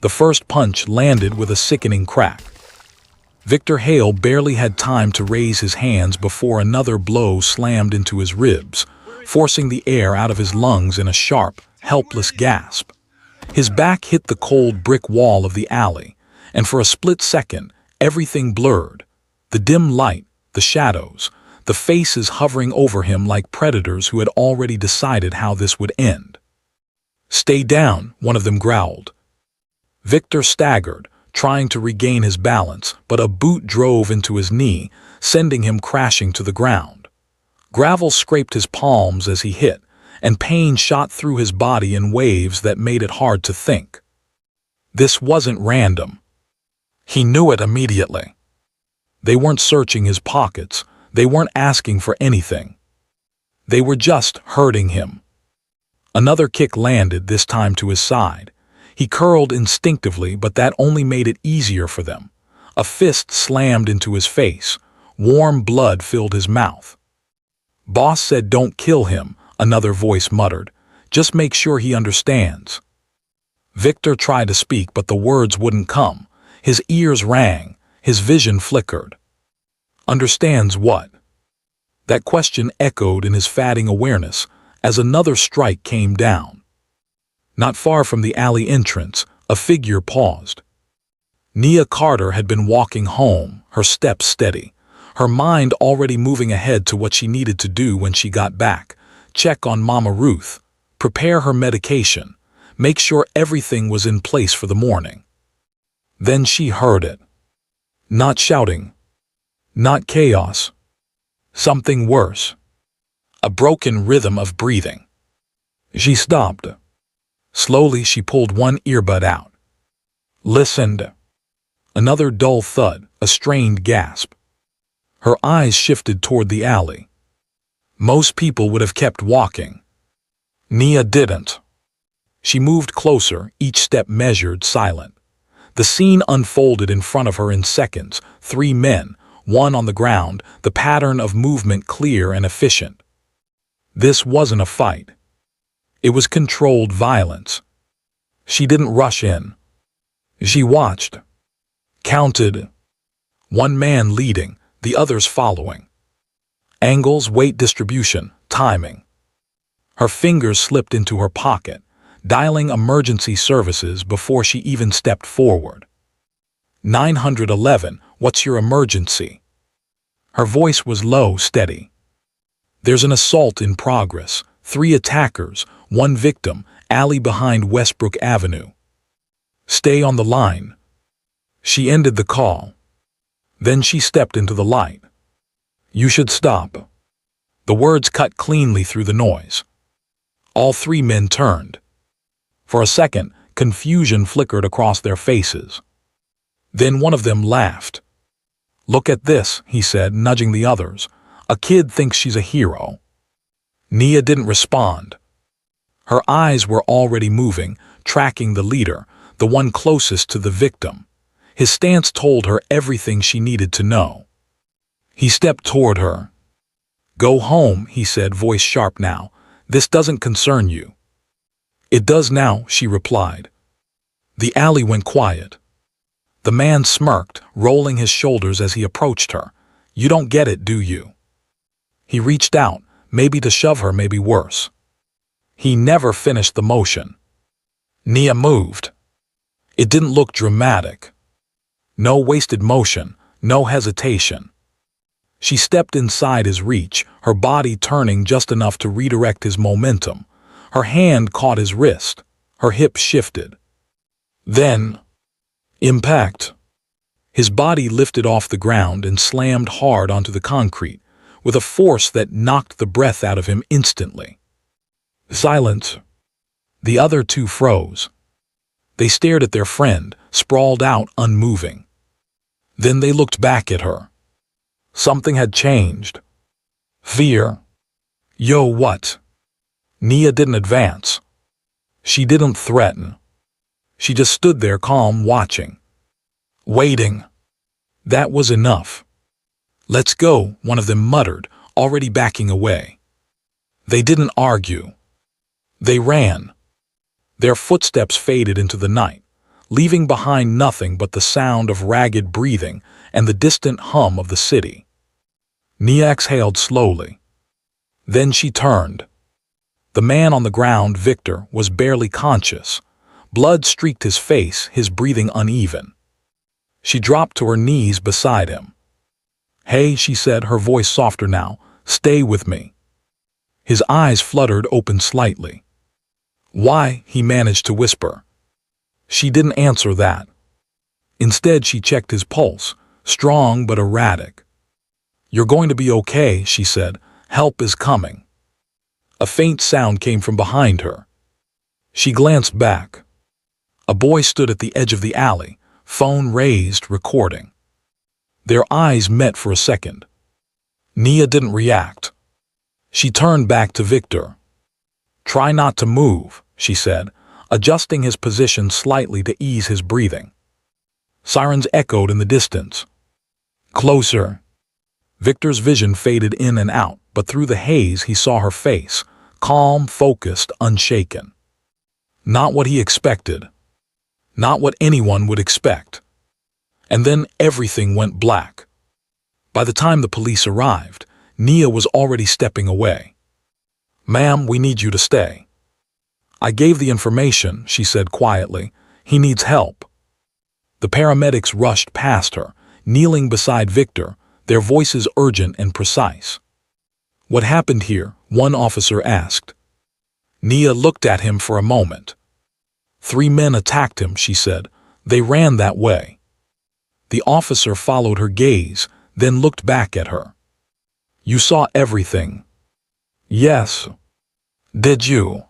The first punch landed with a sickening crack. Victor Hale barely had time to raise his hands before another blow slammed into his ribs, forcing the air out of his lungs in a sharp, helpless gasp. His back hit the cold brick wall of the alley, and for a split second, everything blurred. The dim light, the shadows, the faces hovering over him like predators who had already decided how this would end. "Stay down," one of them growled. Victor staggered, trying to regain his balance, but a boot drove into his knee, sending him crashing to the ground. Gravel scraped his palms as he hit, and pain shot through his body in waves that made it hard to think. This wasn't random. He knew it immediately. They weren't searching his pockets. They weren't asking for anything. They were just hurting him. Another kick landed, this time to his side. He curled instinctively, but that only made it easier for them. A fist slammed into his face. Warm blood filled his mouth. "Boss said don't kill him," another voice muttered. "Just make sure he understands." Victor tried to speak, but the words wouldn't come. His ears rang. His vision flickered. Understands what? That question echoed in his fading awareness as another strike came down. Not far from the alley entrance, a figure paused. Nia Carter had been walking home, her steps steady, her mind already moving ahead to what she needed to do when she got back. Check on Mama Ruth, prepare her medication, make sure everything was in place for the morning. Then she heard it. Not shouting, not chaos. Something worse. A broken rhythm of breathing. She stopped. Slowly she pulled one earbud out. Listened. Another dull thud, a strained gasp. Her eyes shifted toward the alley. Most people would have kept walking. Nia didn't. She moved closer, each step measured, silent. The scene unfolded in front of her in seconds. 3 men, one on the ground, the pattern of movement clear and efficient. This wasn't a fight. It was controlled violence. She didn't rush in. She watched. Counted. 1 man leading, the others following. Angles, weight distribution, timing. Her fingers slipped into her pocket, dialing emergency services before she even stepped forward. 911, what's your emergency? Her voice was low, steady. There's an assault in progress. 3 attackers, 1 victim, alley behind Westbrook Avenue. Stay on the line. She ended the call. Then she stepped into the light. You should stop. The words cut cleanly through the noise. All 3 men turned. For a second, confusion flickered across their faces. Then one of them laughed. Look at this, he said, nudging the others. A kid thinks she's a hero. Nia didn't respond. Her eyes were already moving, tracking the leader, the one closest to the victim. His stance told her everything she needed to know. He stepped toward her. Go home, he said, voice sharp now. This doesn't concern you. It does now, she replied. The alley went quiet. The man smirked, rolling his shoulders as he approached her. You don't get it, do you? He reached out, maybe to shove her, maybe worse. He never finished the motion. Nia moved. It didn't look dramatic. No wasted motion, no hesitation. She stepped inside his reach, her body turning just enough to redirect his momentum. Her hand caught his wrist. Her hip shifted. Then, impact. His body lifted off the ground and slammed hard onto the concrete, with a force that knocked the breath out of him instantly. Silence. The other 2 froze. They stared at their friend, sprawled out, unmoving. Then they looked back at her. Something had changed. Fear. Yo, what? Nia didn't advance. She didn't threaten. She just stood there calm, watching. Waiting. That was enough. Let's go, one of them muttered, already backing away. They didn't argue. They ran. Their footsteps faded into the night, leaving behind nothing but the sound of ragged breathing and the distant hum of the city. Nia exhaled slowly. Then she turned. The man on the ground, Victor, was barely conscious. Blood streaked his face, his breathing uneven. She dropped to her knees beside him. "Hey," she said, her voice softer now, "stay with me." His eyes fluttered open slightly. "Why?" he managed to whisper. She didn't answer that. Instead, she checked his pulse, strong but erratic. "You're going to be okay," she said. "Help is coming." A faint sound came from behind her. She glanced back. A boy stood at the edge of the alley, phone raised, recording. Their eyes met for a second. Nia didn't react. She turned back to Victor. "Try not to move," she said, adjusting his position slightly to ease his breathing. Sirens echoed in the distance. "Closer." Victor's vision faded in and out, but through the haze he saw her face, calm, focused, unshaken. Not what he expected. Not what anyone would expect. And then everything went black. By the time the police arrived, Nia was already stepping away. "Ma'am, we need you to stay." "I gave the information," she said quietly. "He needs help." The paramedics rushed past her, kneeling beside Victor, their voices urgent and precise. "What happened here?" one officer asked. Nia looked at him for a moment. "3 men attacked him," she said. "They ran that way." The officer followed her gaze, then looked back at her. "You saw everything?" "Yes." "Did you?"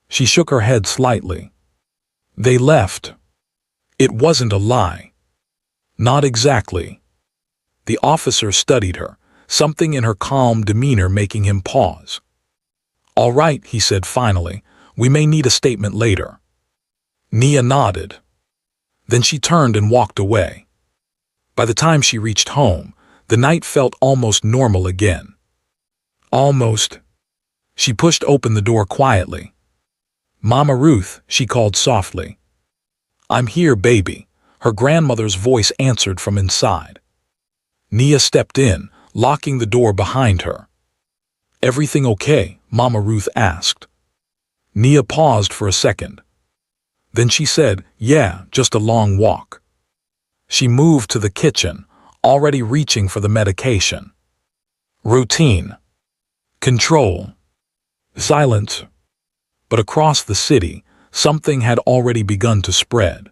She shook her head slightly. "They left." It wasn't a lie. Not exactly. The officer studied her, something in her calm demeanor making him pause. "All right," he said finally. "We may need a statement later." Nia nodded. Then she turned and walked away. By the time she reached home, the night felt almost normal again. Almost. She pushed open the door quietly. "Mama Ruth," she called softly. "I'm here, baby," her grandmother's voice answered from inside. Nia stepped in, locking the door behind her. "Everything okay?" Mama Ruth asked. Nia paused for a second. Then she said, "Yeah, just a long walk." She moved to the kitchen, already reaching for the medication. Routine. Control. Silence. But across the city, something had already begun to spread.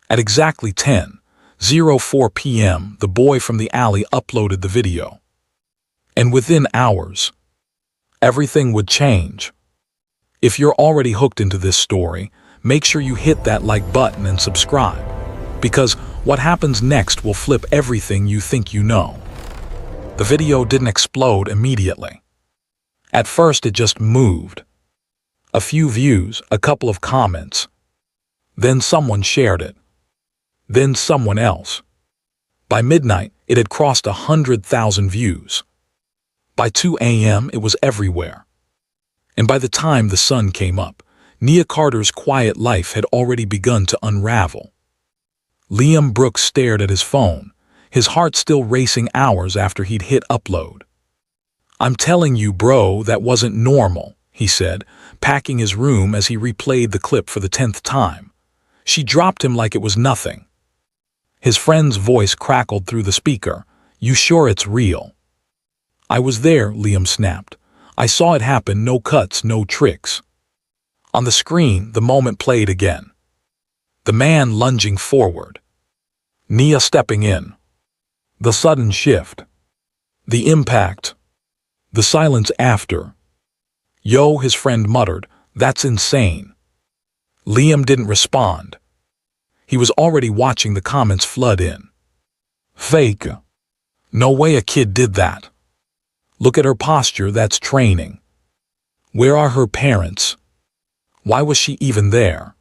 At exactly 10:04 p.m., the boy from the alley uploaded the video. And within hours, everything would change. If you're already hooked into this story, make sure you hit that like button and subscribe, because what happens next will flip everything you think you know. The video didn't explode immediately. At first, it just moved. A few views, a couple of comments. Then someone shared it. Then someone else. By midnight, it had crossed 100,000 views. By 2 a.m., it was everywhere. And by the time the sun came up, Nia Carter's quiet life had already begun to unravel. Liam Brooks stared at his phone, his heart still racing hours after he'd hit upload. "I'm telling you, bro, that wasn't normal," he said, packing his room as he replayed the clip for the 10th time. "She dropped him like it was nothing." His friend's voice crackled through the speaker. "You sure it's real?" "I was there," Liam snapped. "I saw it happen, no cuts, no tricks." On the screen, the moment played again. The man lunging forward. Nia stepping in. The sudden shift. The impact. The silence after. "Yo," his friend muttered, "that's insane." Liam didn't respond. He was already watching the comments flood in. "Fake. No way a kid did that. Look at her posture, that's training. Where are her parents? Why was she even there?"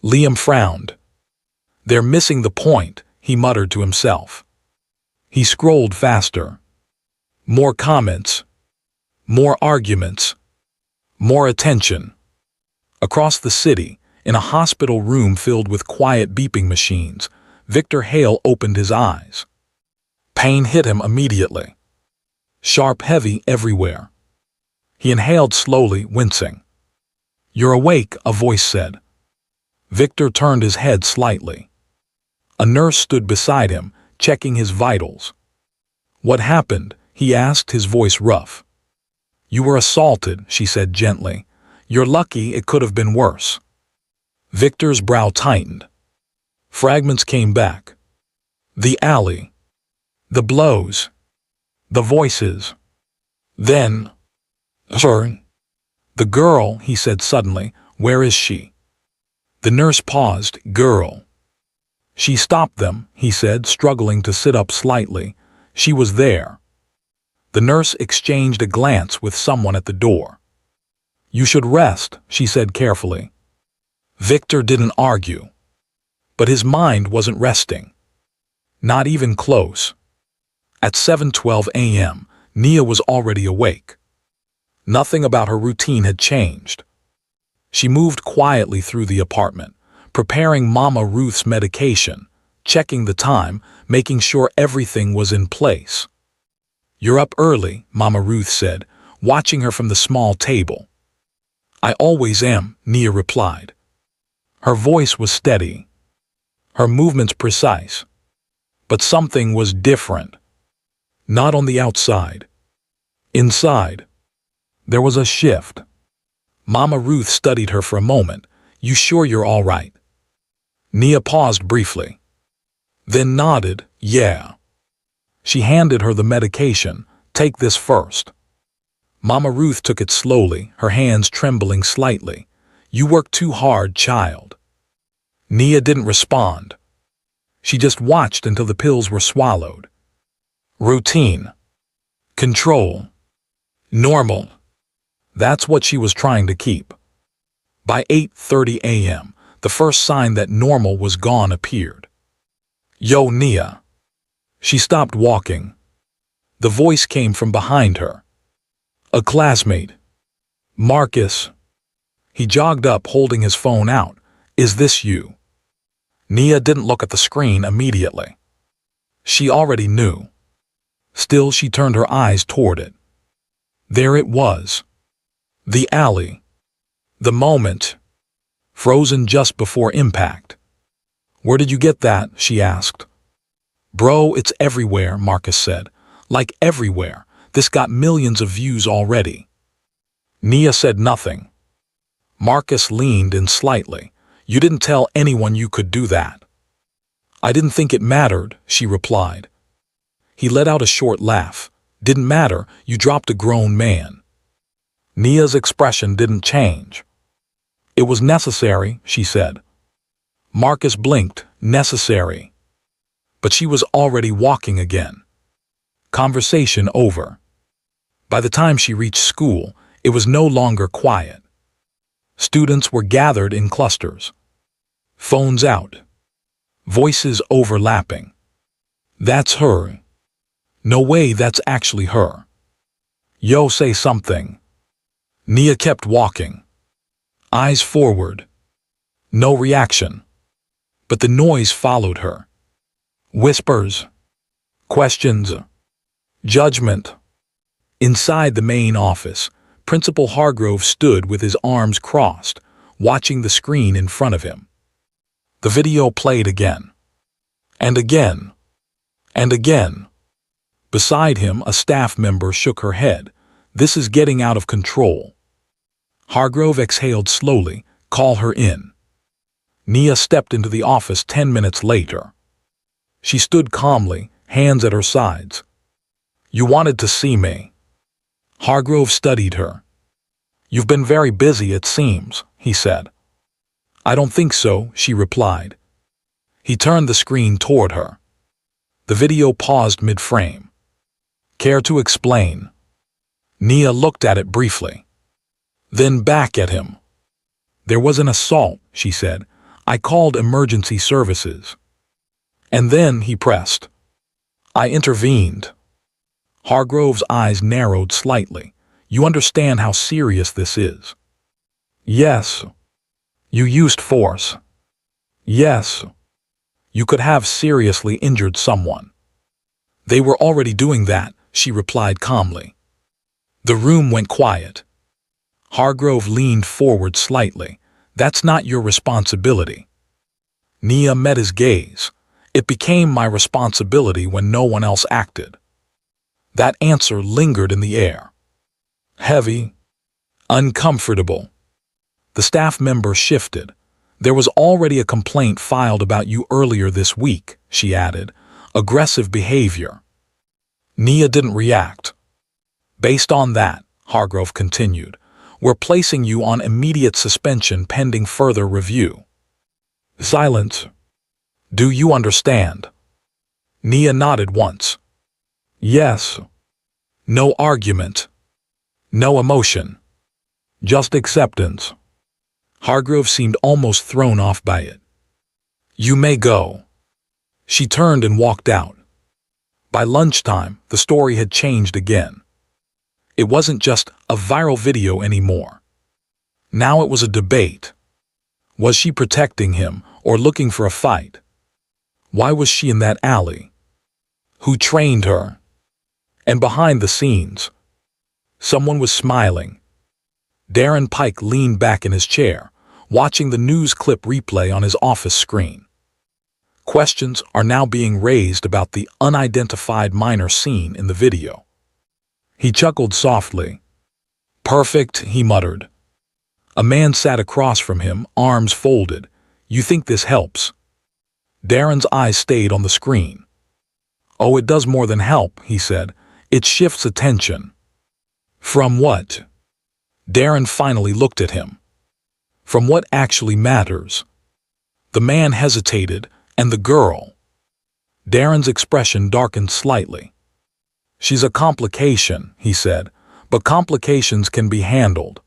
Liam frowned. "They're missing the point," he muttered to himself. He scrolled faster. More comments. More arguments. More attention. Across the city, In a hospital room filled with quiet beeping machines, Victor Hale opened his eyes. Pain hit him immediately. Sharp, heavy everywhere. He inhaled slowly, wincing. "You're awake," a voice said. Victor turned his head slightly. A nurse stood beside him, checking his vitals. "What happened?" he asked, his voice rough. "You were assaulted," she said gently. "You're lucky, it could have been worse." Victor's brow tightened. Fragments came back. The alley. The blows. The voices. Then, "Sir." "The girl," he said suddenly. "Where is she?" The nurse paused. "Girl." "She stopped them," he said, struggling to sit up slightly. "She was there." The nurse exchanged a glance with someone at the door. "You should rest," she said carefully. Victor didn't argue. But his mind wasn't resting. Not even close. At 7:12 a.m., Nia was already awake. Nothing about her routine had changed. She moved quietly through the apartment, preparing Mama Ruth's medication, checking the time, making sure everything was in place. "You're up early," Mama Ruth said, watching her from the small table. "I always am," Nia replied. Her voice was steady. Her movements precise. But something was different. Not on the outside. Inside. There was a shift. Mama Ruth studied her for a moment. "You sure you're all right?" Nia paused briefly. Then nodded, "Yeah." She handed her the medication. "Take this first." Mama Ruth took it slowly, her hands trembling slightly. "You work too hard, child." Nia didn't respond. She just watched until the pills were swallowed. Routine. Control. Normal. That's what she was trying to keep. By 8:30 a.m., the first sign that normal was gone appeared. "Yo, Nia." She stopped walking. The voice came from behind her. "A classmate. Marcus." He jogged up, holding his phone out. "Is this you?" Nia didn't look at the screen immediately. She already knew. Still, she turned her eyes toward it. There it was. The alley. The moment. Frozen just before impact. "Where did you get that?" she asked. "Bro, it's everywhere," Marcus said. "Like everywhere. This got millions of views already." Nia said nothing. Marcus leaned in slightly. "You didn't tell anyone you could do that." "I didn't think it mattered," she replied. He let out a short laugh. "Didn't matter, you dropped a grown man." Nia's expression didn't change. "It was necessary," she said. Marcus blinked. "Necessary." But she was already walking again. Conversation over. By the time she reached school, it was no longer quiet. Students were gathered in clusters. Phones out. Voices overlapping. "That's her." "No way, that's actually her." "Yo, say something." Nia kept walking. Eyes forward. No reaction. But the noise followed her. Whispers. Questions. Judgment. Inside the main office, Principal Hargrove stood with his arms crossed, watching the screen in front of him. The video played again. And again. And again. Beside him, a staff member shook her head. "This is getting out of control." Hargrove exhaled slowly. "Call her in." Nia stepped into the office 10 minutes later. She stood calmly, hands at her sides. "You wanted to see me." Hargrove studied her. "You've been very busy, it seems," he said. "I don't think so," she replied. He turned the screen toward her. The video paused mid-frame. "Care to explain?" Nia looked at it briefly. Then back at him. "There was an assault," she said. "I called emergency services." "And then," he pressed. "I intervened." Hargrove's eyes narrowed slightly. "You understand how serious this is?" "Yes." You used force. Yes. You could have seriously injured someone. They were already doing that, she replied calmly. The room went quiet. Hargrove leaned forward slightly. That's not your responsibility. Nia met his gaze. It became my responsibility when no one else acted. That answer lingered in the air. Heavy, uncomfortable. The staff member shifted. There was already a complaint filed about you earlier this week, she added. Aggressive behavior. Nia didn't react. Based on that, Hargrove continued, we're placing you on immediate suspension pending further review. Silence. Do you understand? Nia nodded once. Yes. No argument. No emotion. Just acceptance. Hargrove seemed almost thrown off by it. You may go. She turned and walked out. By lunchtime, the story had changed again. It wasn't just a viral video anymore. Now it was a debate. Was she protecting him or looking for a fight? Why was she in that alley? Who trained her? And behind the scenes, someone was smiling. Darren Pike leaned back in his chair, watching the news clip replay on his office screen. Questions are now being raised about the unidentified minor seen in the video. He chuckled softly. Perfect, he muttered. A man sat across from him, arms folded. You think this helps? Darren's eyes stayed on the screen. Oh, it does more than help, he said. It shifts attention. From what? Darren finally looked at him. From what actually matters. The man hesitated, and the girl. Darren's expression darkened slightly. She's a complication, he said, but complications can be handled.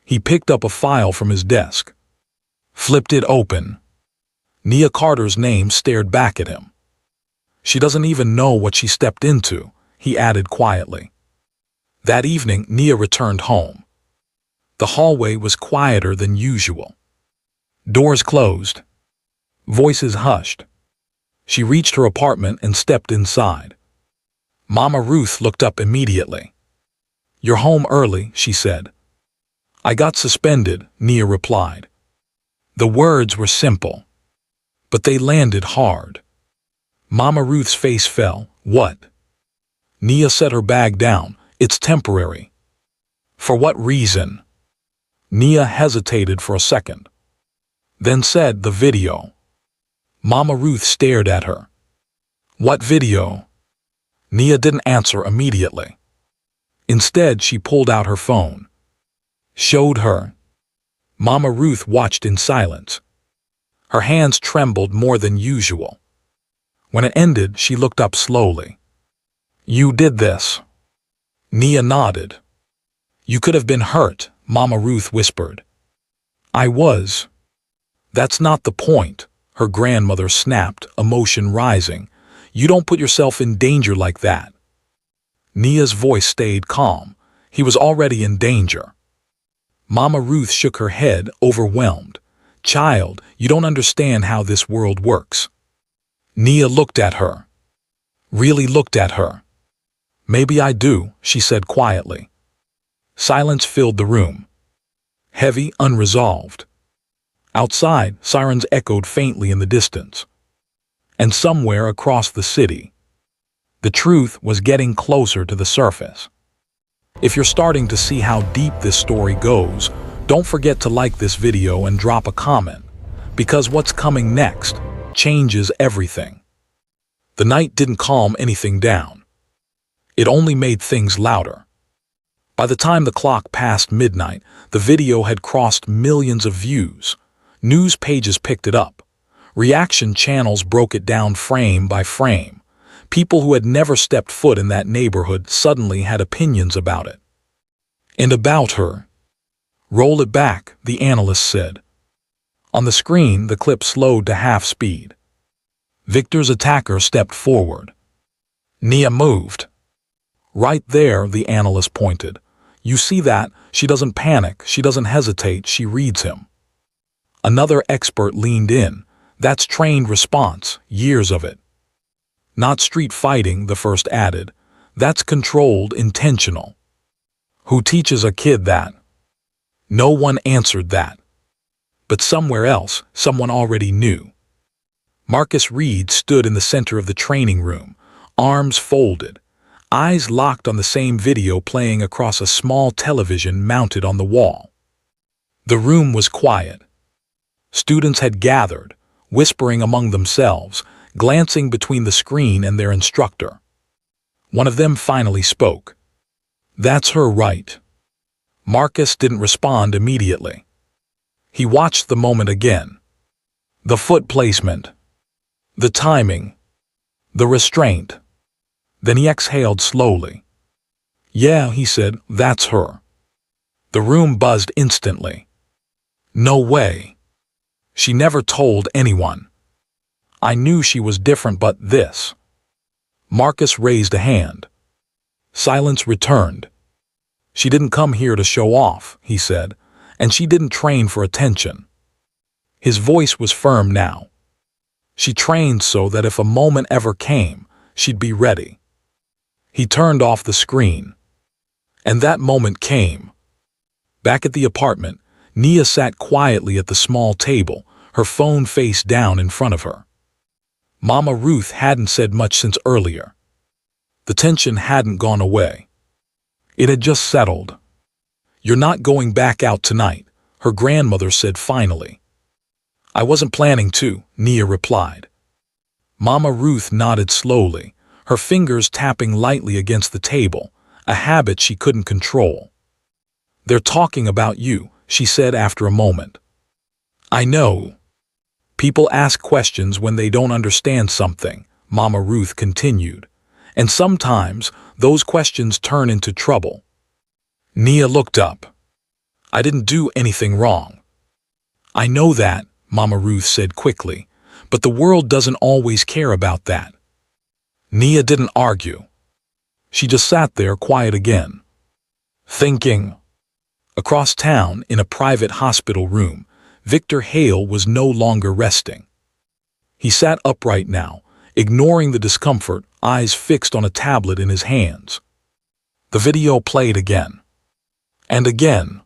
He picked up a file from his desk. Flipped it open. Nia Carter's name stared back at him. She doesn't even know what she stepped into, he added quietly. That evening, Nia returned home. The hallway was quieter than usual. Doors closed. Voices hushed. She reached her apartment and stepped inside. Mama Ruth looked up immediately. You're home early, she said. I got suspended, Nia replied. The words were simple, but they landed hard. Mama Ruth's face fell. What? Nia set her bag down. It's temporary. For what reason? Nia hesitated for a second, then said the video. Mama Ruth stared at her. What video? Nia didn't answer immediately. Instead, she pulled out her phone. Showed her. Mama Ruth watched in silence. Her hands trembled more than usual. When it ended, she looked up slowly. You did this. Nia nodded. You could have been hurt, Mama Ruth whispered. I was. That's not the point, her grandmother snapped, emotion rising. You don't put yourself in danger like that. Nia's voice stayed calm. He was already in danger. Mama Ruth shook her head, overwhelmed. Child, you don't understand how this world works. Nia looked at her. Really looked at her. Maybe I do, she said quietly. Silence filled the room. Heavy, unresolved. Outside, sirens echoed faintly in the distance. And somewhere across the city, the truth was getting closer to the surface. If you're starting to see how deep this story goes, don't forget to like this video and drop a comment, because what's coming next changes everything. The night didn't calm anything down. It only made things louder. By the time the clock passed midnight, the video had crossed millions of views. News pages picked it up. Reaction channels broke it down frame by frame. People who had never stepped foot in that neighborhood suddenly had opinions about it. And about her. Roll it back, the analyst said. On the screen, the clip slowed to half speed. Victor's attacker stepped forward. Nia moved. Right there, the analyst pointed. You see that? She doesn't panic, she doesn't hesitate, she reads him. Another expert leaned in. That's trained response, years of it. Not street fighting, the first added. That's controlled, intentional. Who teaches a kid that? No one answered that. But somewhere else, someone already knew. Marcus Reed stood in the center of the training room, arms folded, eyes locked on the same video playing across a small television mounted on the wall. The room was quiet. Students had gathered, whispering among themselves, glancing between the screen and their instructor. One of them finally spoke. "That's her, right?" Marcus didn't respond immediately. He watched the moment again. The foot placement. The timing. The restraint. Then he exhaled slowly. "Yeah," he said, "that's her." The room buzzed instantly. "No way. She never told anyone. I knew she was different, but this." Marcus raised a hand. Silence returned. "She didn't come here to show off," he said, "and she didn't train for attention." His voice was firm now. She trained so that if a moment ever came, she'd be ready. He turned off the screen. And that moment came. Back at the apartment, Nia sat quietly at the small table, her phone face down in front of her. Mama Ruth hadn't said much since earlier. The tension hadn't gone away. It had just settled. "You're not going back out tonight," her grandmother said finally. "I wasn't planning to," Nia replied. Mama Ruth nodded slowly, her fingers tapping lightly against the table, a habit she couldn't control. "They're talking about you," she said after a moment. "I know. People ask questions when they don't understand something," Mama Ruth continued, "and sometimes those questions turn into trouble." Nia looked up. "I didn't do anything wrong." "I know that," Mama Ruth said quickly, "but the world doesn't always care about that." Nia didn't argue. She just sat there quiet again, thinking. Across town, in a private hospital room, Victor Hale was no longer resting. He sat upright now, ignoring the discomfort, eyes fixed on a tablet in his hands. The video played again. And again.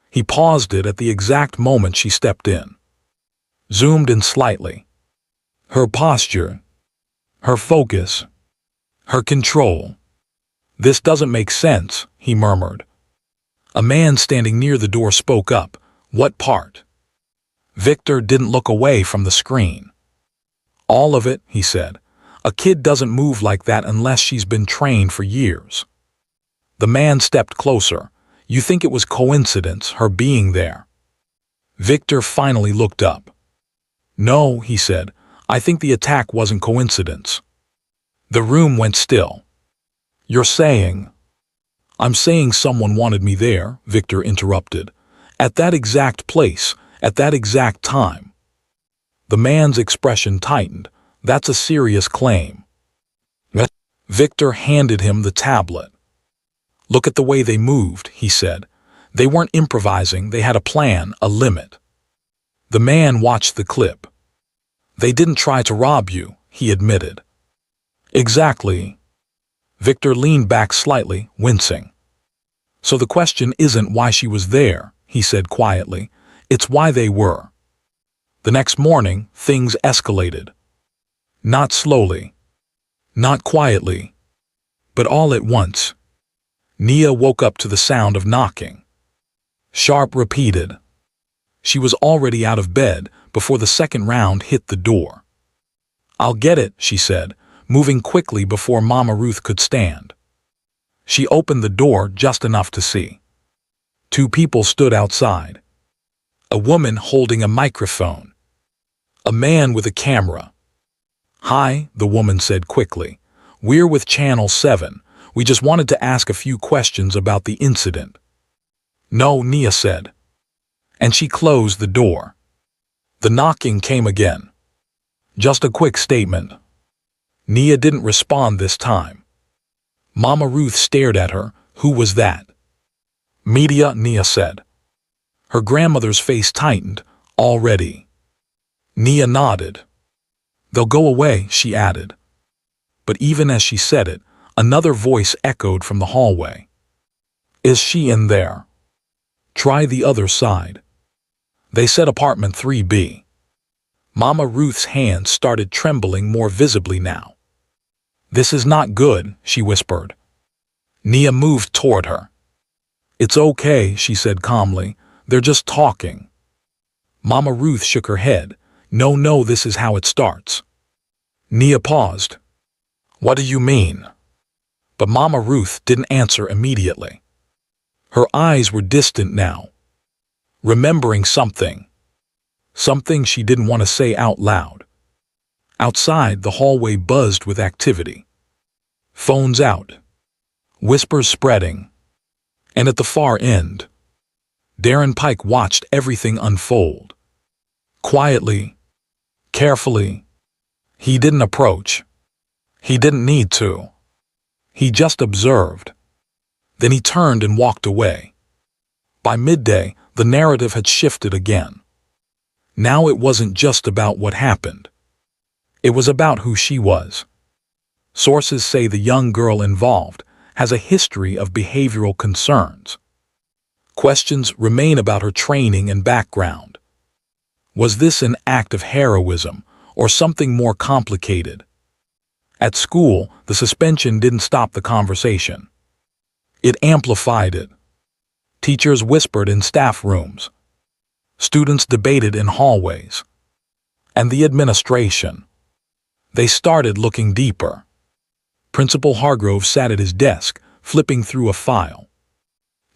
He paused it at the exact moment she stepped in. Zoomed in slightly. Her posture. Her focus. Her control. "This doesn't make sense," he murmured. A man standing near the door spoke up. "What part?" Victor didn't look away from the screen. "All of it," he said. "A kid doesn't move like that unless she's been trained for years." The man stepped closer. "You think it was coincidence, her being there?" Victor finally looked up. "No," he said. "I think the attack wasn't coincidence." The room went still. "You're saying—" "I'm saying someone wanted me there," Victor interrupted. "At that exact place, at that exact time." The man's expression tightened. "That's a serious claim." Victor handed him the tablet. "Look at the way they moved," he said. "They weren't improvising, they had a plan, a limit." The man watched the clip. "They didn't try to rob you," he admitted. "Exactly." Victor leaned back slightly, wincing. "So the question isn't why she was there," he said quietly. "It's why they were." The next morning, things escalated. Not slowly. Not quietly. But all at once. Nia woke up to the sound of knocking. Sharp, repeated. She was already out of bed before the second round hit the door. "I'll get it," she said, moving quickly before Mama Ruth could stand. She opened the door just enough to see. Two people stood outside. A woman holding a microphone. A man with a camera. "Hi," the woman said quickly. "We're with Channel 7. We just wanted to ask a few questions about the incident." "No," Nia said. And she closed the door. The knocking came again. Just a quick statement. Nia didn't respond this time. Mama Ruth stared at her. "Who was that?" "Media," Nia said. Her grandmother's face tightened. Already. Nia nodded. They'll go away, she added. But even as she said it, another voice echoed from the hallway. Is she in there? Try the other side. They said apartment 3B. Mama Ruth's hands started trembling more visibly now. This is not good, she whispered. Nia moved toward her. It's okay, she said calmly. They're just talking. Mama Ruth shook her head. No, this is how it starts. Nia paused. What do you mean? But Mama Ruth didn't answer immediately. Her eyes were distant now, remembering something. Something she didn't want to say out loud. Outside, the hallway buzzed with activity. Phones out. Whispers spreading. And at the far end, Darren Pike watched everything unfold. Quietly, carefully. He didn't approach. He didn't need to. He just observed. Then he turned and walked away. By midday, the narrative had shifted again. Now it wasn't just about what happened. It was about who she was. Sources say the young girl involved has a history of behavioral concerns. Questions remain about her training and background. Was this an act of heroism or something more complicated? At school, the suspension didn't stop the conversation. It amplified it. Teachers whispered in staff rooms. Students debated in hallways. And the administration. They started looking deeper. Principal Hargrove sat at his desk, flipping through a file.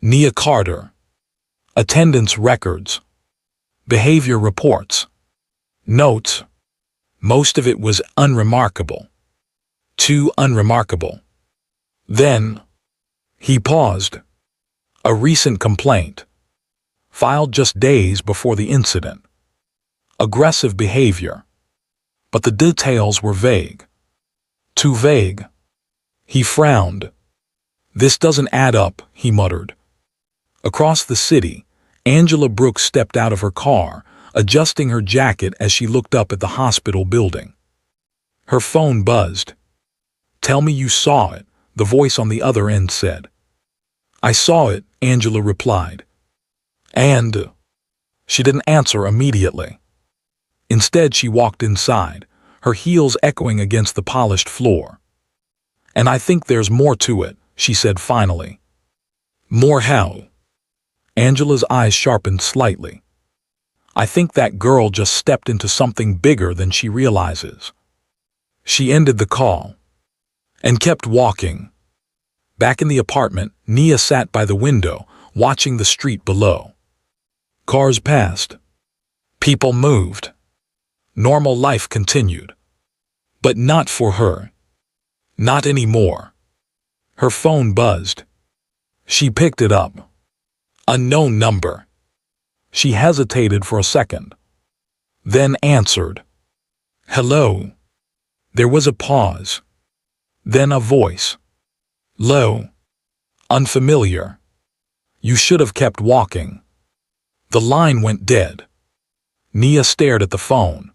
Nia Carter. Attendance records. Behavior reports. Notes. Most of it was unremarkable. Too unremarkable. Then, he paused. A recent complaint. Filed just days before the incident. Aggressive behavior. But the details were vague. Too vague. He frowned. This doesn't add up, he muttered. Across the city, Angela Brooks stepped out of her car, adjusting her jacket as she looked up at the hospital building. Her phone buzzed. Tell me you saw it, the voice on the other end said. I saw it, Angela replied. And she didn't answer immediately. Instead, she walked inside, her heels echoing against the polished floor. And I think there's more to it, she said finally. More how? Angela's eyes sharpened slightly. I think that girl just stepped into something bigger than she realizes. She ended the call and kept walking. Back in the apartment, Nia sat by the window, watching the street below. Cars passed. People moved. Normal life continued. But not for her. Not anymore. Her phone buzzed. She picked it up. Unknown number. She hesitated for a second. Then answered. Hello. There was a pause. Then a voice. Low. Unfamiliar. You should have kept walking. The line went dead. Nia stared at the phone.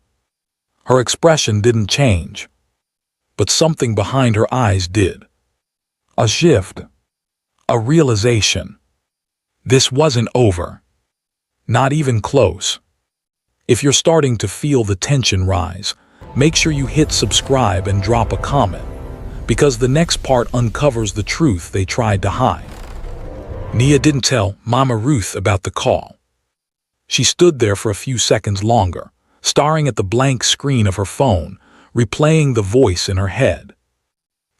Her expression didn't change. But something behind her eyes did. A shift. A realization. This wasn't over. Not even close. If you're starting to feel the tension rise, make sure you hit subscribe and drop a comment, because the next part uncovers the truth they tried to hide. Nia didn't tell Mama Ruth about the call. She stood there for a few seconds longer, staring at the blank screen of her phone, replaying the voice in her head.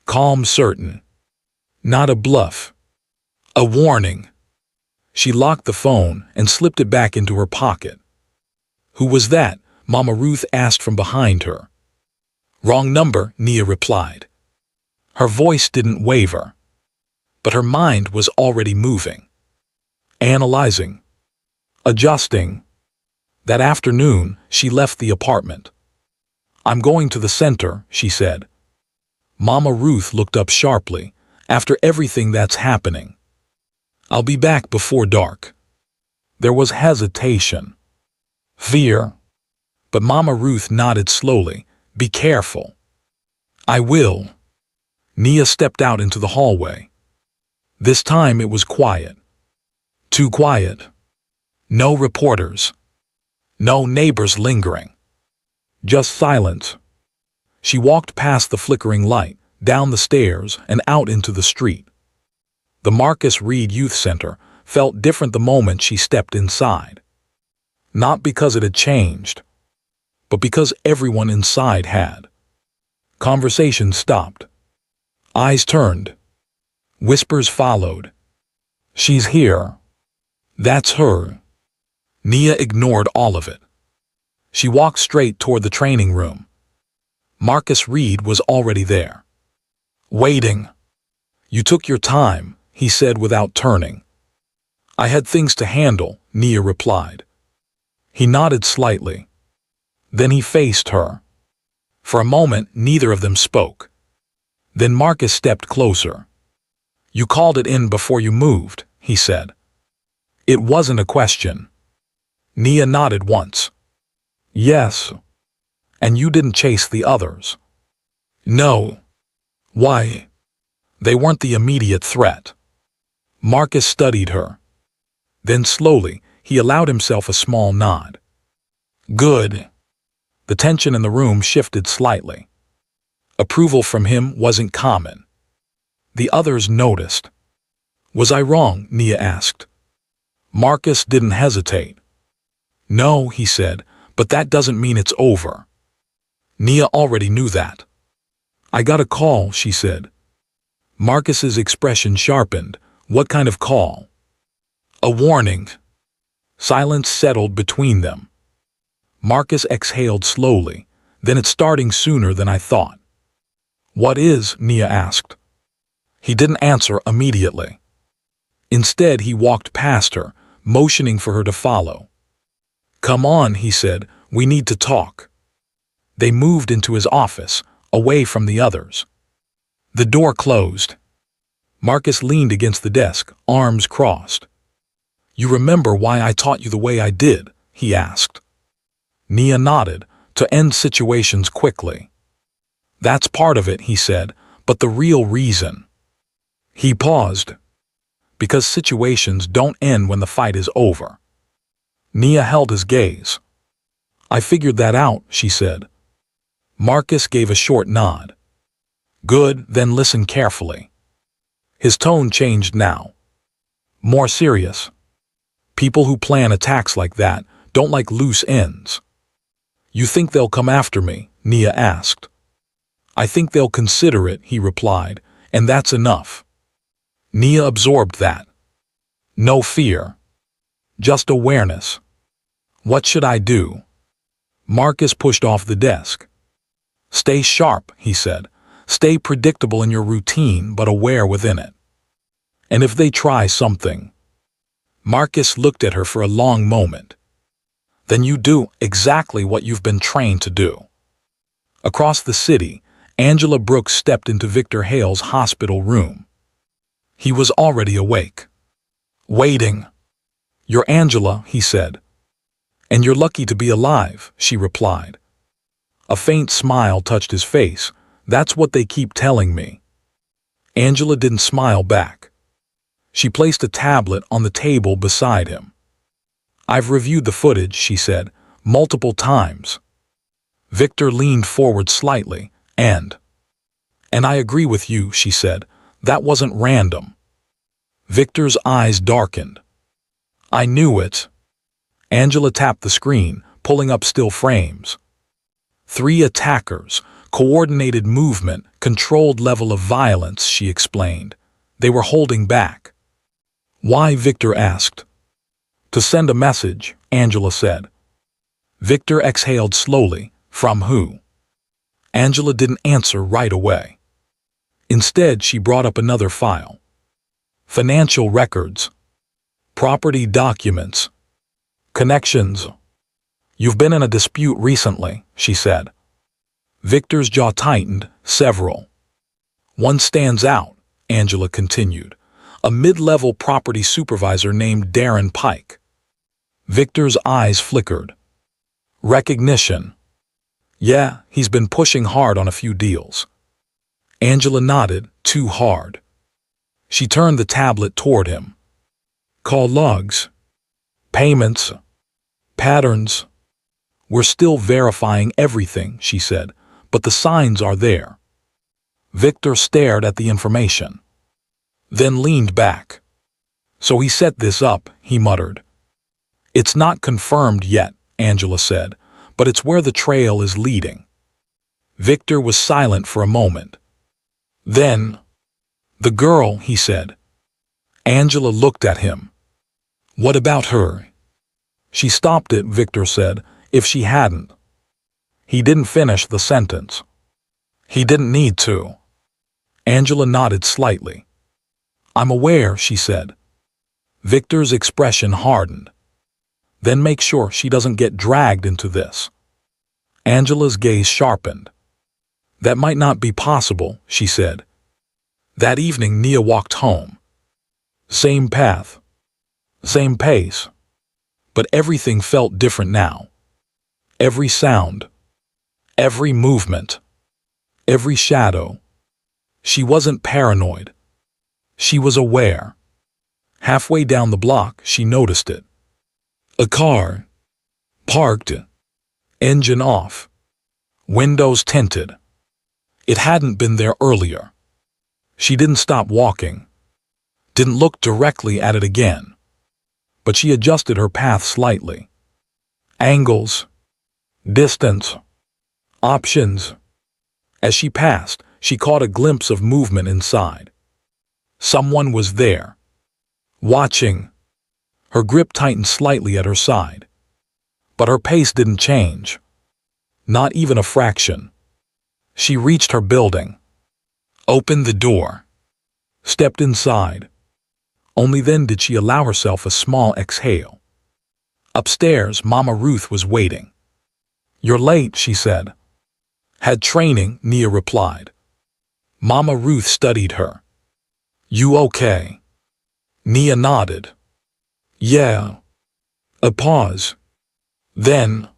Calm, certain. Not a bluff. A warning. She locked the phone and slipped it back into her pocket. Who was that? Mama Ruth asked from behind her. Wrong number, Nia replied. Her voice didn't waver, but her mind was already moving. Analyzing. Adjusting. That afternoon, she left the apartment. I'm going to the center, she said. Mama Ruth looked up sharply. After everything that's happening. I'll be back before dark. There was hesitation. Fear. But Mama Ruth nodded slowly. Be careful. I will. Nia stepped out into the hallway. This time it was quiet. Too quiet. No reporters. No neighbors lingering. Just silence. She walked past the flickering light, down the stairs, and out into the street. The Marcus Reed Youth Center felt different the moment she stepped inside. Not because it had changed, but because everyone inside had. Conversation stopped. Eyes turned. Whispers followed. She's here. That's her. Nia ignored all of it. She walked straight toward the training room. Marcus Reed was already there. Waiting. You took your time, he said without turning. I had things to handle, Nia replied. He nodded slightly. Then he faced her. For a moment, neither of them spoke. Then Marcus stepped closer. You called it in before you moved, he said. It wasn't a question. Nia nodded once. Yes. And you didn't chase the others. No. Why? They weren't the immediate threat. Marcus studied her. Then slowly, he allowed himself a small nod. Good. The tension in the room shifted slightly. Approval from him wasn't common. The others noticed. Was I wrong? Nia asked. Marcus didn't hesitate. No, he said, but that doesn't mean it's over. Nia already knew that. I got a call, she said. Marcus's expression sharpened. What kind of call? A warning. Silence settled between them. Marcus exhaled slowly. Then it's starting sooner than I thought. What is? Nia asked. He didn't answer immediately. Instead, he walked past her, motioning for her to follow. Come on, he said, we need to talk. They moved into his office, away from the others. The door closed. Marcus leaned against the desk, arms crossed. You remember why I taught you the way I did? He asked. Nia nodded, to end situations quickly. That's part of it, he said, but the real reason. He paused. Because situations don't end when the fight is over. Nia held his gaze. I figured that out, she said. Marcus gave a short nod. Good, then listen carefully. His tone changed now. More serious. People who plan attacks like that don't like loose ends. You think they'll come after me? Nia asked. I think they'll consider it, he replied, and that's enough. Nia absorbed that. No fear. Just awareness. What should I do? Marcus pushed off the desk. Stay sharp, he said. Stay predictable in your routine, but aware within it. And if they try something. Marcus looked at her for a long moment. Then you do exactly what you've been trained to do. Across the city, Angela Brooks stepped into Victor Hale's hospital room. He was already awake. Waiting. You're Angela, he said. And you're lucky to be alive, she replied. A faint smile touched his face. That's what they keep telling me. Angela didn't smile back. She placed a tablet on the table beside him. I've reviewed the footage, she said, multiple times. Victor leaned forward slightly, and I agree with you, she said. That wasn't random. Victor's eyes darkened. I knew it. Angela tapped the screen, pulling up still frames. 3 attackers, coordinated movement, controlled level of violence, she explained. They were holding back. Why? Victor asked. To send a message, Angela said. Victor exhaled slowly. From who? Angela didn't answer right away. Instead, she brought up another file. Financial records. Property documents. Connections. You've been in a dispute recently, she said. Victor's jaw tightened. Several. One stands out, Angela continued. A mid-level property supervisor named Darren Pike. Victor's eyes flickered. Recognition. Yeah, he's been pushing hard on a few deals. Angela nodded, too hard. She turned the tablet toward him. Call logs. Payments. Patterns. We're still verifying everything, she said, but the signs are there. Victor stared at the information, then leaned back. So he set this up, he muttered. It's not confirmed yet, Angela said, but it's where the trail is leading. Victor was silent for a moment. Then, the girl, he said. Angela looked at him. What about her? She stopped it, Victor said, if she hadn't. He didn't finish the sentence. He didn't need to. Angela nodded slightly. I'm aware, she said. Victor's expression hardened. Then make sure she doesn't get dragged into this. Angela's gaze sharpened. That might not be possible, she said. That evening Nia walked home. Same path. Same pace. But everything felt different now. Every sound. Every movement. Every shadow. She wasn't paranoid. She was aware. Halfway down the block, she noticed it. A car. Parked. Engine off. Windows tinted. It hadn't been there earlier. She didn't stop walking. Didn't look directly at it again. But she adjusted her path slightly. Angles. Distance. Options. As she passed, she caught a glimpse of movement inside. Someone was there. Watching. Her grip tightened slightly at her side. But her pace didn't change. Not even a fraction. She reached her building. Opened the door. Stepped inside. Only then did she allow herself a small exhale. Upstairs, Mama Ruth was waiting. You're late, she said. Had training, Nia replied. Mama Ruth studied her. You okay? Nia nodded. Yeah. A pause. Then,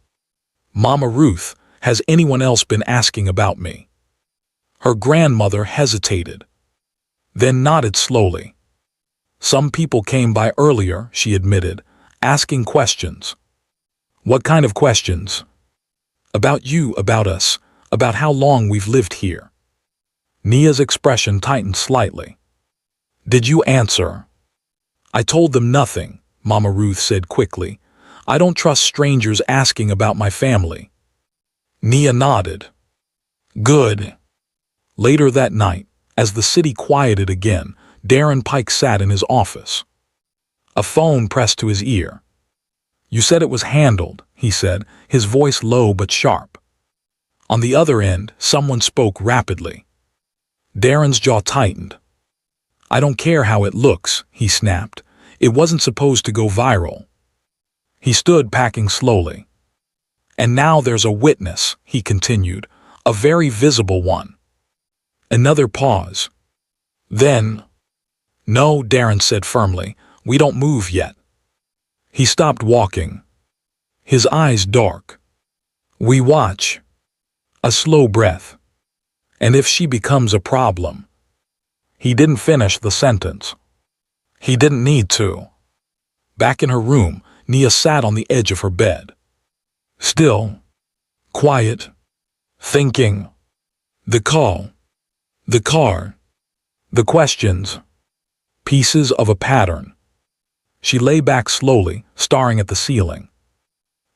Mama Ruth, has anyone else been asking about me? Her grandmother hesitated, then nodded slowly. Some people came by earlier, she admitted, asking questions. What kind of questions? About you, about us, about how long we've lived here. Nia's expression tightened slightly. Did you answer? I told them nothing, Mama Ruth said quickly. I don't trust strangers asking about my family. Nia nodded. Good. Later that night, as the city quieted again, Darren Pike sat in his office. A phone pressed to his ear. You said it was handled, he said, his voice low but sharp. On the other end, someone spoke rapidly. Darren's jaw tightened. I don't care how it looks, he snapped. It wasn't supposed to go viral. He stood packing slowly. And now there's a witness, he continued, a very visible one. Another pause. Then, no, Darren said firmly, we don't move yet. He stopped walking. His eyes dark. We watch. A slow breath. And if she becomes a problem. He didn't finish the sentence. He didn't need to. Back in her room, Nia sat on the edge of her bed. Still. Quiet. Thinking. The call. The car. The questions. Pieces of a pattern. She lay back slowly, staring at the ceiling.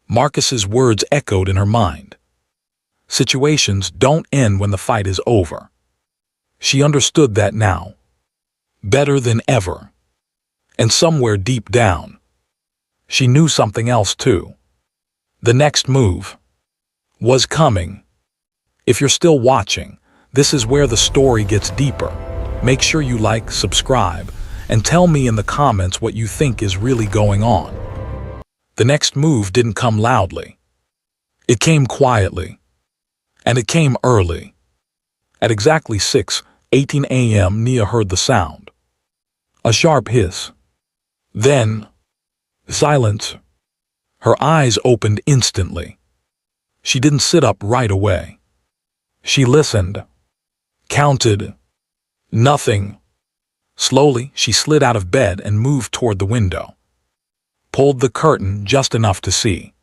Marcus's words echoed in her mind. Situations don't end when the fight is over. She understood that now. Better than ever. And somewhere deep down, she knew something else too. The next move was coming. If you're still watching, this is where the story gets deeper. Make sure you like, subscribe, and tell me in the comments what you think is really going on. The next move didn't come loudly. It came quietly. And it came early. At exactly 6:18 a.m., Nia heard the sound. A sharp hiss. Then, silence. Her eyes opened instantly. She didn't sit up right away. She listened. Counted. Nothing. Slowly, she slid out of bed and moved toward the window. Pulled the curtain just enough to see.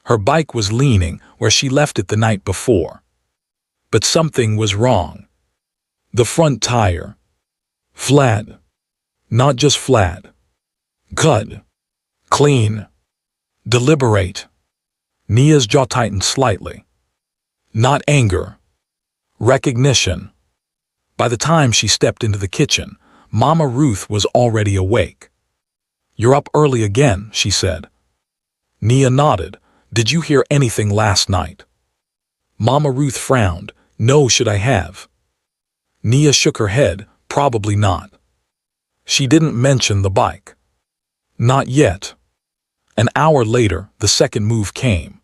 Her bike was leaning where she left it the night before. But something was wrong. The front tire. Flat. Not just flat. Cut. Clean. Deliberate. Nia's jaw tightened slightly. Not anger. Recognition. By the time she stepped into the kitchen, Mama Ruth was already awake. "You're up early again," she said. Nia nodded. "Did you hear anything last night?" Mama Ruth frowned. "No, should I have?" Nia shook her head. "Probably not." She didn't mention the bike. Not yet. An hour later, the second move came.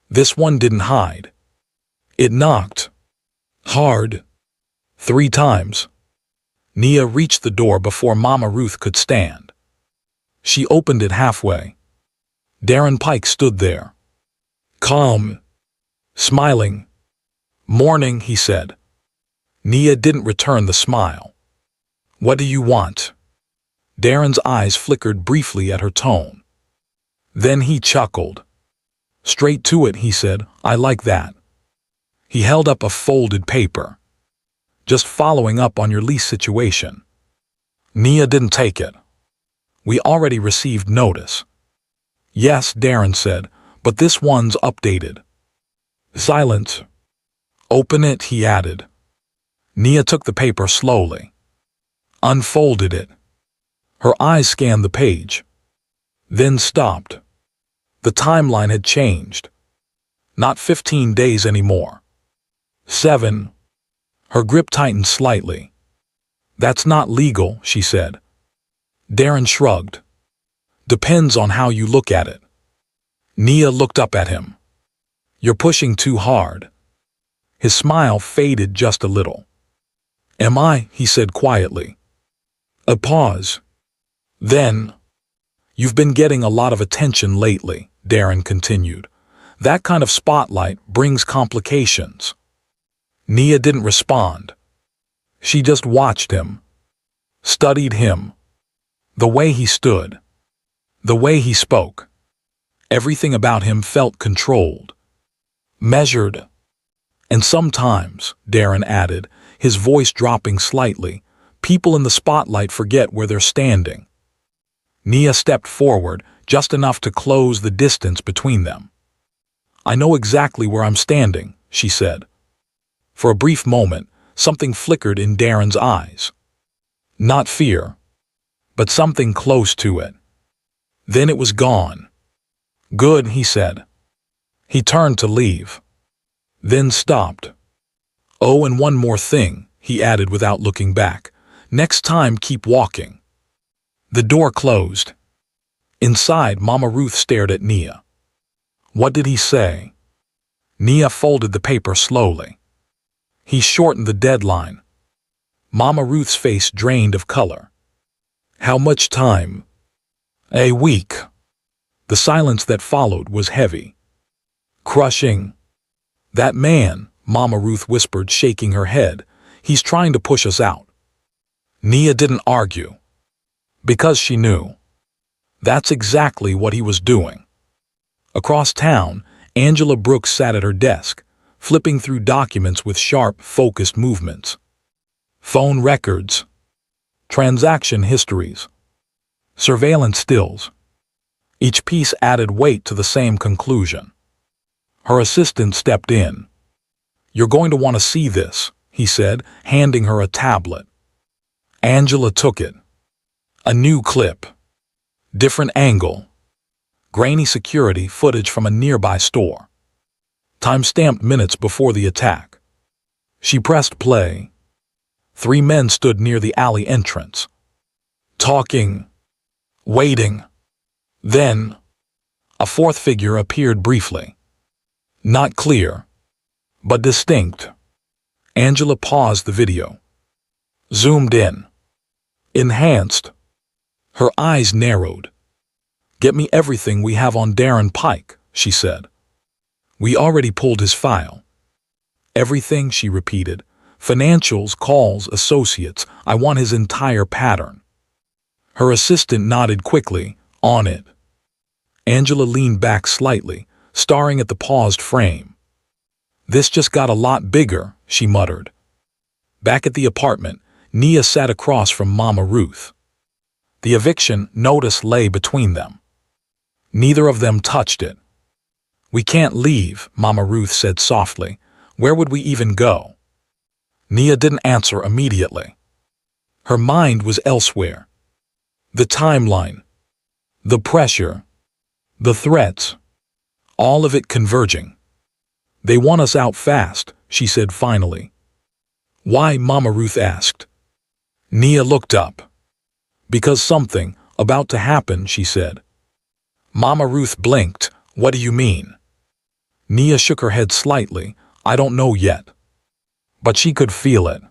This one didn't hide. It knocked. Hard. 3 times. Nia reached the door before Mama Ruth could stand. She opened it halfway. Darren Pike stood there. Calm. Smiling. "Morning," he said. Nia didn't return the smile. "What do you want?" Darren's eyes flickered briefly at her tone. Then he chuckled. "Straight to it," he said. "I like that." He held up a folded paper. "Just following up on your lease situation." Nia didn't take it. "We already received notice." "Yes," Darren said, "but this one's updated." Silence. "Open it," he added. Nia took the paper slowly. Unfolded it. Her eyes scanned the page. Then stopped. The timeline had changed. Not 15 days anymore. 7. Her grip tightened slightly. "That's not legal," she said. Darren shrugged. "Depends on how you look at it." Nia looked up at him. "You're pushing too hard." His smile faded just a little. "Am I?" he said quietly. A pause. Then, "You've been getting a lot of attention lately," Darren continued. "That kind of spotlight brings complications." Nia didn't respond. She just watched him. Studied him. The way he stood. The way he spoke. Everything about him felt controlled. Measured. "And sometimes," Darren added, his voice dropping slightly, "people in the spotlight forget where they're standing." Nia stepped forward, just enough to close the distance between them. "I know exactly where I'm standing," she said. For a brief moment, something flickered in Darren's eyes. Not fear, but something close to it. Then it was gone. "Good," he said. He turned to leave. Then stopped. "Oh, and one more thing," he added without looking back. "Next time, keep walking." The door closed. Inside, Mama Ruth stared at Nia. "What did he say?" Nia folded the paper slowly. "He shortened the deadline." Mama Ruth's face drained of color. "How much time?" "A week." The silence that followed was heavy. Crushing. "That man," Mama Ruth whispered, shaking her head, "he's trying to push us out." Nia didn't argue. Because she knew. That's exactly what he was doing. Across town, Angela Brooks sat at her desk, flipping through documents with sharp, focused movements. Phone records. Transaction histories. Surveillance stills. Each piece added weight to the same conclusion. Her assistant stepped in. "You're going to want to see this," he said, handing her a tablet. Angela took it. A new clip. Different angle. Grainy security footage from a nearby store. Time-stamped minutes before the attack. She pressed play. 3 men stood near the alley entrance. Talking. Waiting. Then, a 4th figure appeared briefly. Not clear, but distinct. Angela paused the video. Zoomed in. Enhanced. Her eyes narrowed. "Get me everything we have on Darren Pike," she said. We already pulled his file. Everything, she repeated. Financials, calls, associates. I want his entire pattern. Her assistant nodded quickly. On it. Angela leaned back slightly, staring at the paused frame. This just got a lot bigger, she muttered. Back at the apartment, Nia sat across from Mama Ruth. The eviction notice lay between them. Neither of them touched it. We can't leave, Mama Ruth said softly. Where would we even go? Nia didn't answer immediately. Her mind was elsewhere. The timeline. The pressure. The threats. All of it converging. They want us out fast, she said finally. Why? Mama Ruth asked. Nia looked up. Because something about to happen, she said. Mama Ruth blinked. What do you mean? Nia shook her head slightly. I don't know yet. But she could feel it.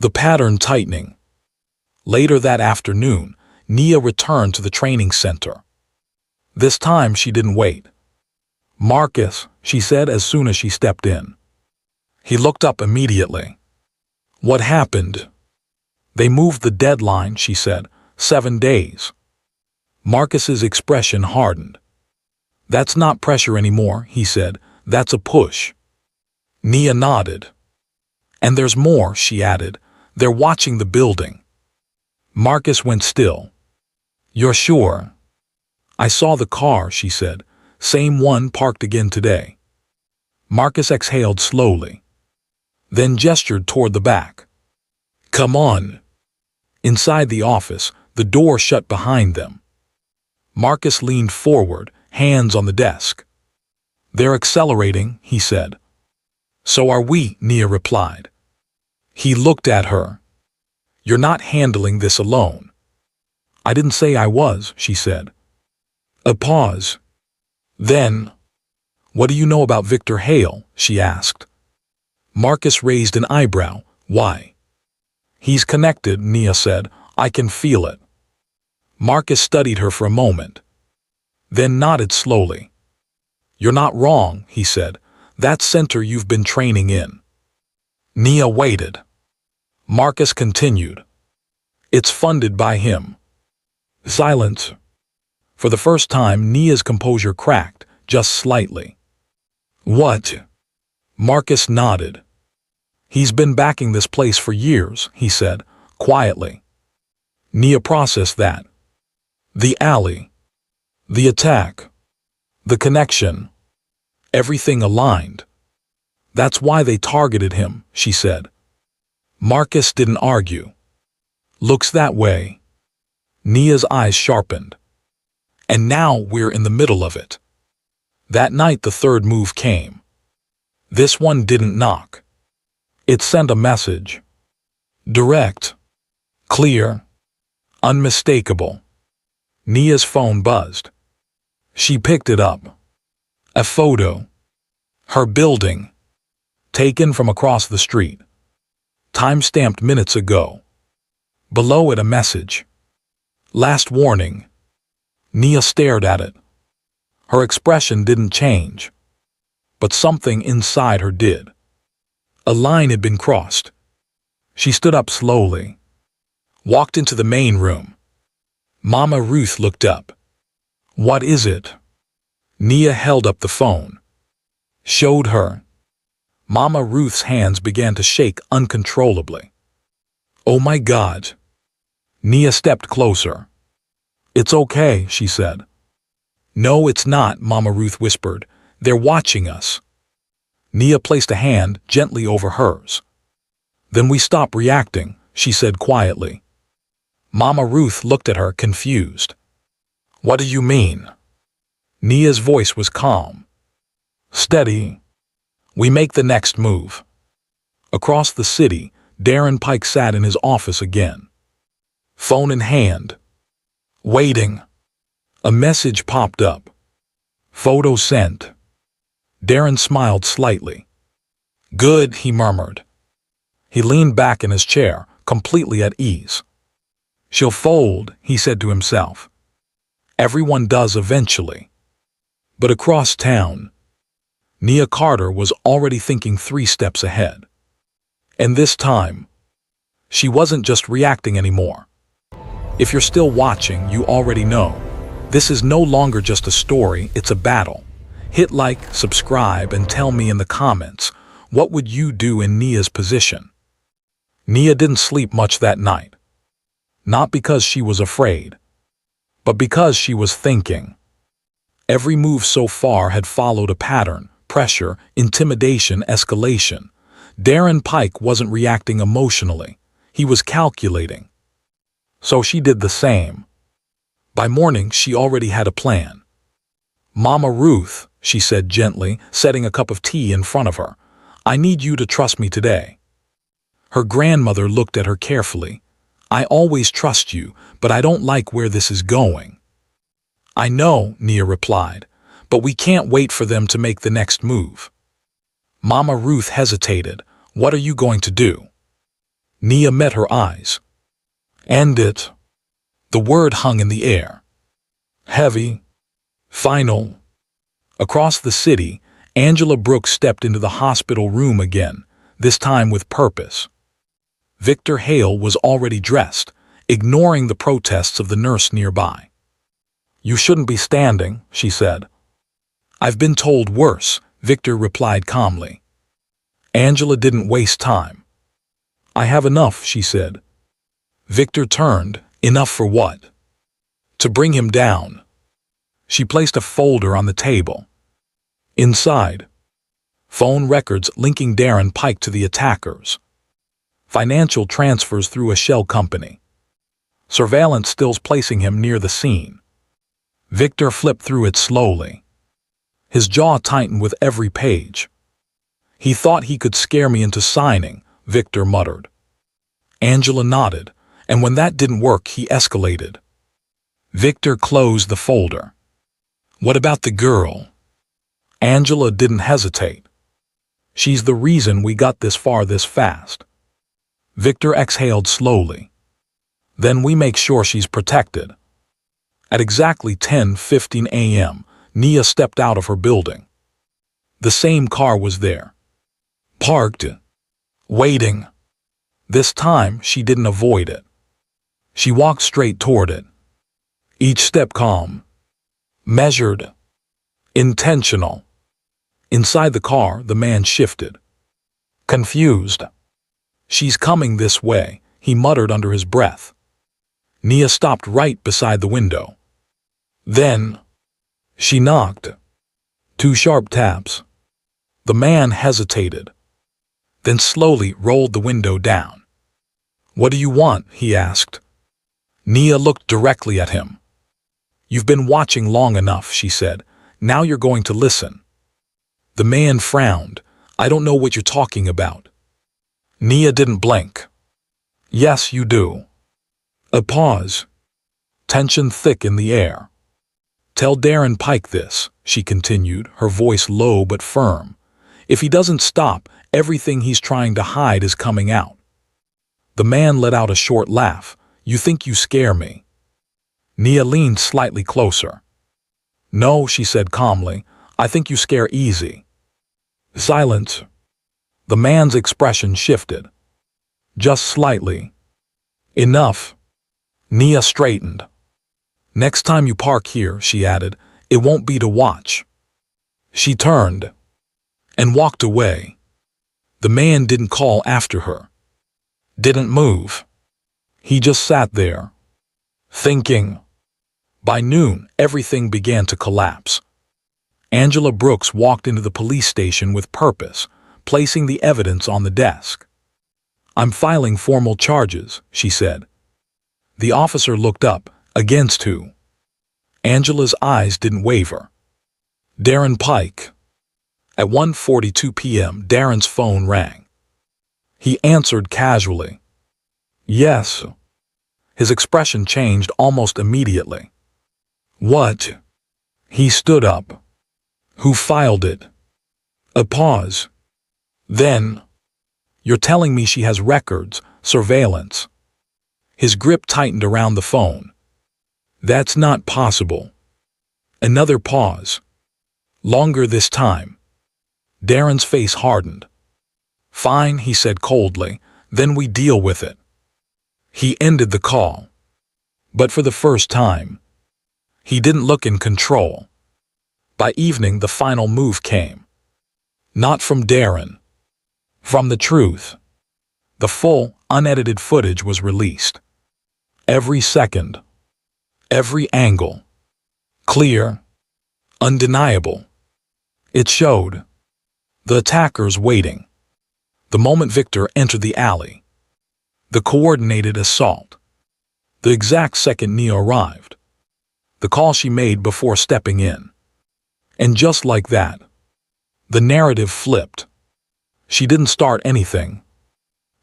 The pattern tightening. Later that afternoon, Nia returned to the training center. This time she didn't wait. Marcus, she said as soon as she stepped in. He looked up immediately. What happened? They moved the deadline, she said. 7 days. Marcus's expression hardened. That's not pressure anymore, he said. That's a push. Nia nodded. And there's more, she added. They're watching the building. Marcus went still. You're sure? I saw the car, she said. Same one parked again today. Marcus exhaled slowly. Then gestured toward the back. Come on. Inside the office, the door shut behind them. Marcus leaned forward, hands on the desk. They're accelerating, he said. So are we, Nia replied. He looked at her. You're not handling this alone. I didn't say I was, she said. A pause. Then, what do you know about Victor Hale? She asked. Marcus raised an eyebrow. Why? He's connected, Nia said. I can feel it. Marcus studied her for a moment. Then nodded slowly. You're not wrong, he said. That center you've been training in. Nia waited. Marcus continued. It's funded by him. Silence. For the first time, Nia's composure cracked, just slightly. What? Marcus nodded. He's been backing this place for years, he said, quietly. Nia processed that. The alley. The attack. The connection. Everything aligned. That's why they targeted him, she said. Marcus didn't argue. Looks that way. Nia's eyes sharpened. And now we're in the middle of it. That night the third move came. This one didn't knock. It sent a message. Direct. Clear. Unmistakable. Nia's phone buzzed. She picked it up. A photo. Her building. Taken from across the street. Time-stamped minutes ago. Below it a message. Last warning. Nia stared at it. Her expression didn't change. But something inside her did. A line had been crossed. She stood up slowly. Walked into the main room. Mama Ruth looked up. What is it? Nia held up the phone. Showed her. Mama Ruth's hands began to shake uncontrollably. Oh my God. Nia stepped closer. It's okay, she said. No, it's not, Mama Ruth whispered. They're watching us. Nia placed a hand gently over hers. Then we stop reacting, she said quietly. Mama Ruth looked at her confused. What do you mean? Nia's voice was calm. Steady. We make the next move. Across the city, Darren Pike sat in his office again. Phone in hand. Waiting. A message popped up. Photo sent. Darren smiled slightly. Good, he murmured. He leaned back in his chair, completely at ease. She'll fold, he said to himself. Everyone does eventually. But across town. Nia Carter was already thinking 3 steps ahead. And this time, she wasn't just reacting anymore. If you're still watching, you already know. This is no longer just a story, it's a battle. Hit like, subscribe, and tell me in the comments, what would you do in Nia's position? Nia didn't sleep much that night. Not because she was afraid, but because she was thinking. Every move so far had followed a pattern: pressure, intimidation, escalation. Darren Pike wasn't reacting emotionally. He was calculating. So she did the same. By morning, she already had a plan. "Mama Ruth," she said gently, setting a cup of tea in front of her, "I need you to trust me today." Her grandmother looked at her carefully. "I always trust you, but I don't like where this is going." "I know," Nia replied, "but we can't wait for them to make the next move." Mama Ruth hesitated. "What are you going to do?" Nia met her eyes. "End it." The word hung in the air. Heavy. Final. Across the city, Angela Brooks stepped into the hospital room again, this time with purpose. Victor Hale was already dressed, ignoring the protests of the nurse nearby. "You shouldn't be standing," she said. "I've been told worse," Victor replied calmly. Angela didn't waste time. "I have enough," she said. Victor turned. "Enough for what?" "To bring him down." She placed a folder on the table. Inside, phone records linking Darren Pike to the attackers. Financial transfers through a shell company. Surveillance stills placing him near the scene. Victor flipped through it slowly. His jaw tightened with every page. "He thought he could scare me into signing," Victor muttered. Angela nodded, and when that didn't work, he escalated. Victor closed the folder. "What about the girl?" Angela didn't hesitate. "She's the reason we got this far this fast." Victor exhaled slowly. "Then we make sure she's protected." At exactly 10:15 a.m., Nia stepped out of her building. The same car was there. Parked. Waiting. This time, she didn't avoid it. She walked straight toward it. Each step calm. Measured. Intentional. Inside the car, the man shifted. Confused. "She's coming this way," he muttered under his breath. Nia stopped right beside the window. Then, she knocked. 2 sharp taps. The man hesitated, then slowly rolled the window down. "What do you want?" he asked. Nia looked directly at him. "You've been watching long enough," she said. "Now you're going to listen." The man frowned. "I don't know what you're talking about." Nia didn't blink. "Yes, you do." A pause. Tension thick in the air. "Tell Darren Pike this," she continued, her voice low but firm. "If he doesn't stop, everything he's trying to hide is coming out." The man let out a short laugh. "You think you scare me?" Nia leaned slightly closer. "No," she said calmly. "I think you scare easy." Silence. The man's expression shifted. Just slightly. "Enough." Nia straightened. "Next time you park here," she added, "it won't be to watch." She turned and walked away. The man didn't call after her. Didn't move. He just sat there, thinking. By noon, everything began to collapse. Angela Brooks walked into the police station with purpose, placing the evidence on the desk. "I'm filing formal charges," she said. The officer looked up. "Against who?" Angela's eyes didn't waver. "Darren Pike." At 1:42 p.m., Darren's phone rang. He answered casually. "Yes." His expression changed almost immediately. "What?" He stood up. "Who filed it?" A pause. Then, "You're telling me she has records, surveillance?" His grip tightened around the phone. "That's not possible." Another pause. Longer this time. Darren's face hardened. "Fine," he said coldly, "then we deal with it." He ended the call. But for the first time, he didn't look in control. By evening, the final move came. Not from Darren. From the truth. The full, unedited footage was released. Every second. Every angle. Clear. Undeniable. It showed the attackers waiting. The moment Victor entered the alley. The coordinated assault. The exact second Nia arrived. The call she made before stepping in. And just like that, the narrative flipped. She didn't start anything.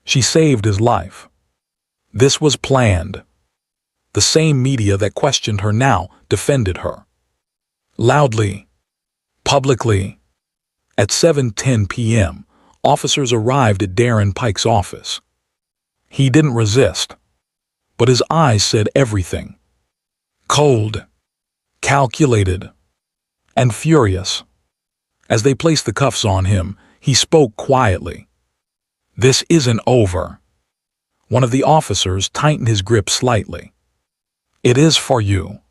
She saved his life. This was planned. The same media that questioned her now defended her. Loudly. Publicly. At 7:10 p.m., officers arrived at Darren Pike's office. He didn't resist, but his eyes said everything. Cold, calculated, and furious. As they placed the cuffs on him, he spoke quietly. "This isn't over." One of the officers tightened his grip slightly. "It is for you."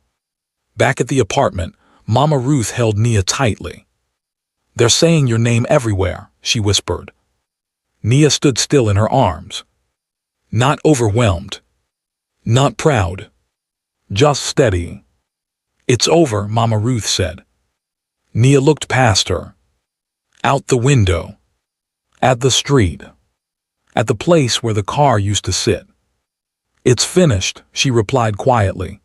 Back at the apartment, Mama Ruth held Nia tightly. "They're saying your name everywhere," she whispered. Nia stood still in her arms. Not overwhelmed. Not proud. Just steady. "It's over," Mama Ruth said. Nia looked past her. Out the window. At the street. At the place where the car used to sit. "It's finished," she replied quietly.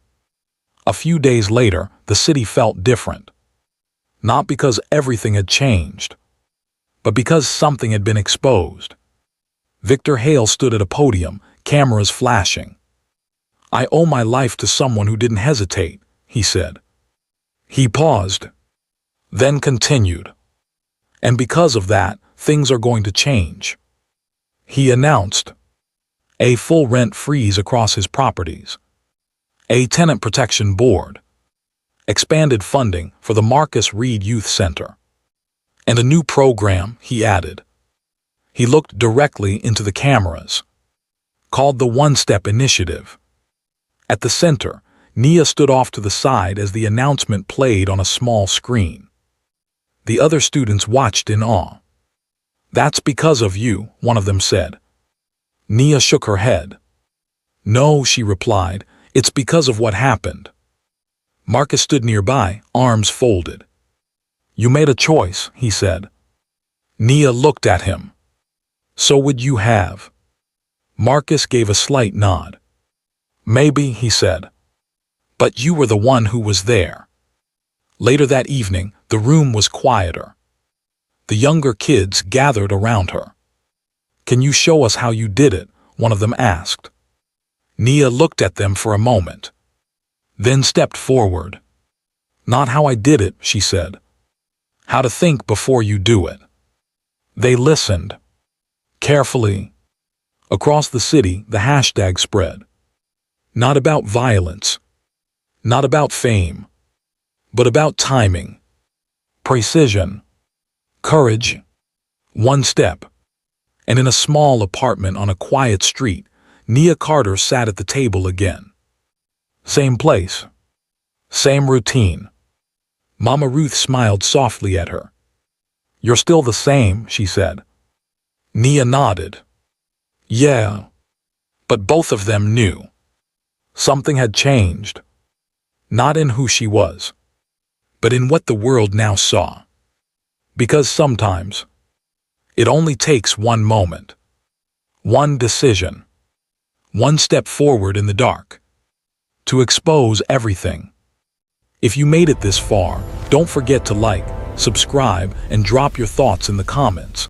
A few days later, the city felt different. Not because everything had changed, but because something had been exposed. Victor Hale stood at a podium, cameras flashing. "I owe my life to someone who didn't hesitate," he said. He paused, then continued. "And because of that, things are going to change." He announced a full rent freeze across his properties, a tenant protection board, expanded funding for the Marcus Reed Youth Center, and a new program, he added. He looked directly into the cameras, called the One Step Initiative. At the center, Nia stood off to the side as the announcement played on a small screen. The other students watched in awe. "That's because of you," one of them said. Nia shook her head. "No," she replied, "it's because of what happened." Marcus stood nearby, arms folded. "You made a choice," he said. Nia looked at him. "So would you have?" Marcus gave a slight nod. "Maybe," he said. "But you were the one who was there." Later that evening, the room was quieter. The younger kids gathered around her. "Can you show us how you did it?" one of them asked. Nia looked at them for a moment, then stepped forward. "Not how I did it," she said. "How to think before you do it." They listened. Carefully. Across the city, the hashtag spread. Not about violence. Not about fame. But about timing. Precision. Courage. One step. And in a small apartment on a quiet street, Nia Carter sat at the table again. Same place. Same routine. Mama Ruth smiled softly at her. "You're still the same," she said. Nia nodded. "Yeah." But both of them knew. Something had changed. Not in who she was, but in what the world now saw. Because sometimes, it only takes one moment, one decision, one step forward in the dark, to expose everything. If you made it this far, don't forget to like, subscribe, and drop your thoughts in the comments.